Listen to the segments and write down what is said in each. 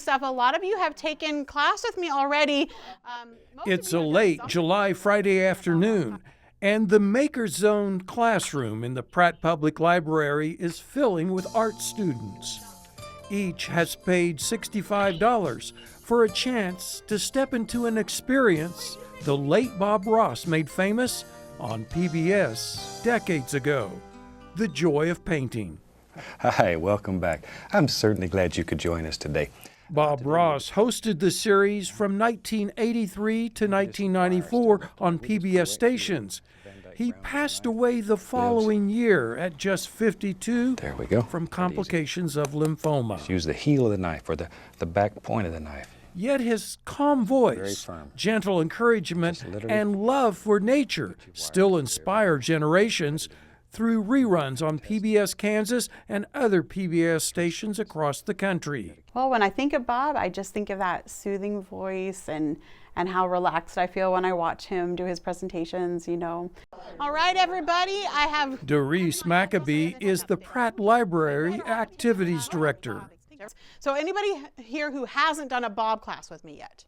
Stuff. A lot of you have taken class with me already. It's a late July Friday afternoon, and the Maker Zone classroom in the Pratt Public Library is filling with art students. Each has paid $65 for a chance to step into an experience the late Bob Ross made famous on PBS decades ago, the joy of painting. Hi, welcome back. I'm certainly glad you could join us today. Bob Ross hosted the series from 1983 to 1994 on PBS stations. He passed away the following year at just 52 There we go. from complications of lymphoma. Just use the heel of the knife or the back point of the knife. Yet his calm voice, gentle encouragement, and love for nature still inspire generations through reruns on PBS Kansas and other PBS stations across the country. Well, when I think of Bob, I just think of that soothing voice and how relaxed I feel when I watch him do his presentations, you know. All right, everybody, I have... Doris Maccabee is the Pratt Library Activities Director. So anybody here who hasn't done a Bob class with me yet?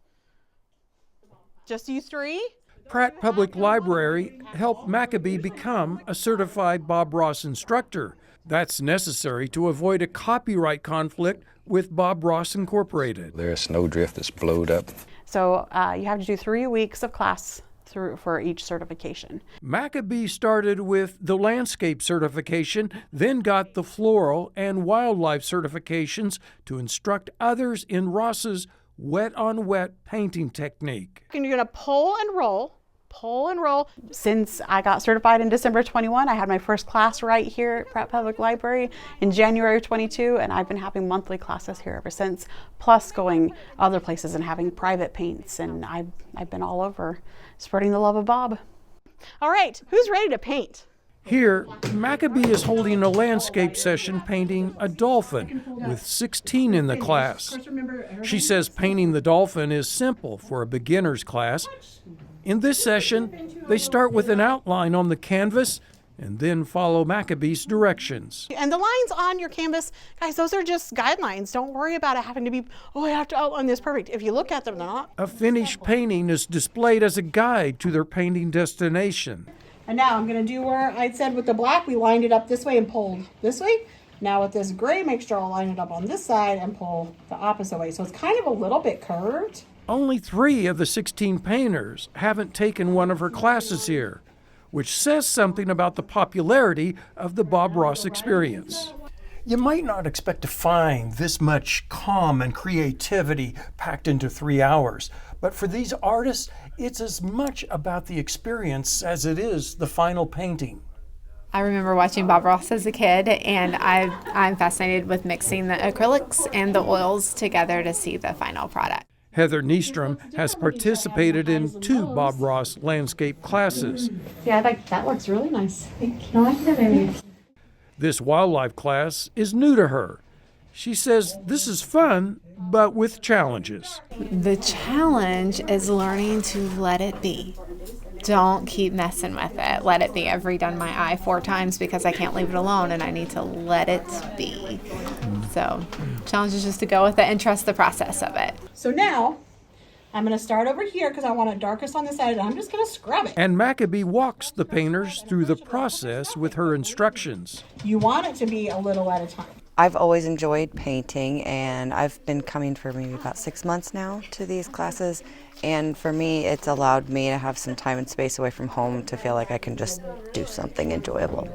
Just you three? Pratt Public Library helped Maccabee become a certified Bob Ross instructor. That's necessary to avoid a copyright conflict with Bob Ross Incorporated. There's snowdrift that's blowed up. So you have to do 3 weeks of class for each certification. Maccabee started with the landscape certification, then got the floral and wildlife certifications to instruct others in Ross's wet-on-wet painting technique. You're going to pull and roll. Since I got certified in December 21, I had my first class right here at Pratt Public Library in January 22, and I've been having monthly classes here ever since, plus going other places and having private paints, and I've been all over spreading the love of Bob. All right, who's ready to paint? Here, Maccabee is holding a landscape session painting a dolphin with 16 in the class. She says painting the dolphin is simple for a beginner's class. In this session, they start with an outline on the canvas and then follow Maccabee's directions. And the lines on your canvas, guys, those are just guidelines. Don't worry about it having to be, I have to outline this perfect. If you look at them, they're not. A finished painting is displayed as a guide to their painting destination. And now I'm going to do where I said with the black, we lined it up this way and pulled this way. Now with this gray mixture, I'll line it up on this side and pull the opposite way. So it's kind of a little bit curved. Only 3 of the 16 painters haven't taken one of her classes here, which says something about the popularity of the Bob Ross experience. You might not expect to find this much calm and creativity packed into 3 hours, but for these artists, it's as much about the experience as it is the final painting. I remember watching Bob Ross as a kid, and I'm fascinated with mixing the acrylics and the oils together to see the final product. Heather Nystrom has participated in 2 Bob Ross landscape classes. Yeah, that looks really nice. Thank you. I like that area. This wildlife class is new to her. She says this is fun, but with challenges. The challenge is learning to let it be. Don't keep messing with it. Let it be. I've redone my eye 4 times because I can't leave it alone, and I need to let it be. So, challenge is just to go with it and trust the process of it. So now, I'm going to start over here because I want it darkest on this side, and I'm just going to scrub it. And Maccabee walks the painters through the process with her instructions. You want it to be a little at a time. I've always enjoyed painting, and I've been coming for maybe about 6 months now to these classes, and for me it's allowed me to have some time and space away from home to feel like I can just do something enjoyable.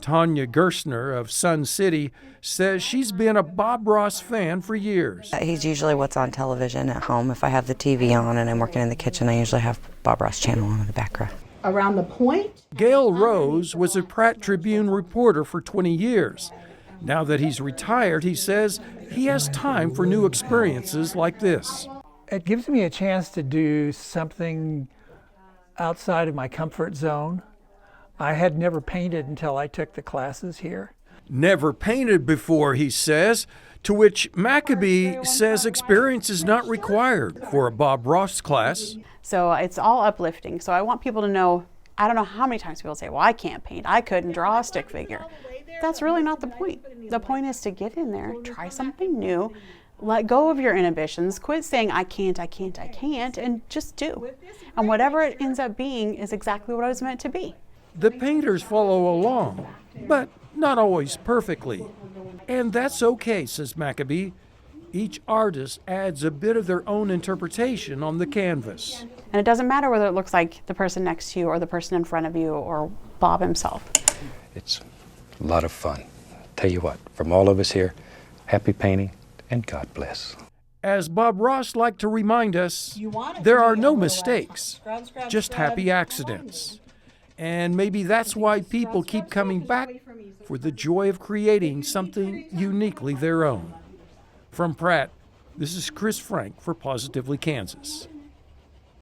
Tanya Gerstner of Sun City says she's been a Bob Ross fan for years. He's usually what's on television at home. If I have the TV on and I'm working in the kitchen, I usually have Bob Ross channel on in the background. Around the point. Gail Rose was a Pratt Tribune reporter for 20 years. Now that he's retired, he says he has time for new experiences like this. It gives me a chance to do something outside of my comfort zone. I had never painted until I took the classes here. Never painted before, he says, to which Maccabee says experience is not required for a Bob Ross class. So it's all uplifting. So I want people to know, I don't know how many times people say, well, I can't paint. I couldn't draw a stick figure. That's really not the point. The point is to get in there, try something new, Let go of your inhibitions. Quit saying, I can't, and just do. And whatever it ends up being is exactly what it was meant to be. The painters follow along, but not always perfectly. And that's okay, says Maccabee. Each artist adds a bit of their own interpretation on the canvas. And it doesn't matter whether it looks like the person next to you or the person in front of you or Bob himself. It's a lot of fun. Tell you what, from all of us here, happy painting and God bless. As Bob Ross liked to remind us, there are no mistakes, just happy accidents. And maybe that's why people keep coming back for the joy of creating something uniquely their own. From Pratt, this is Chris Frank for Positively Kansas.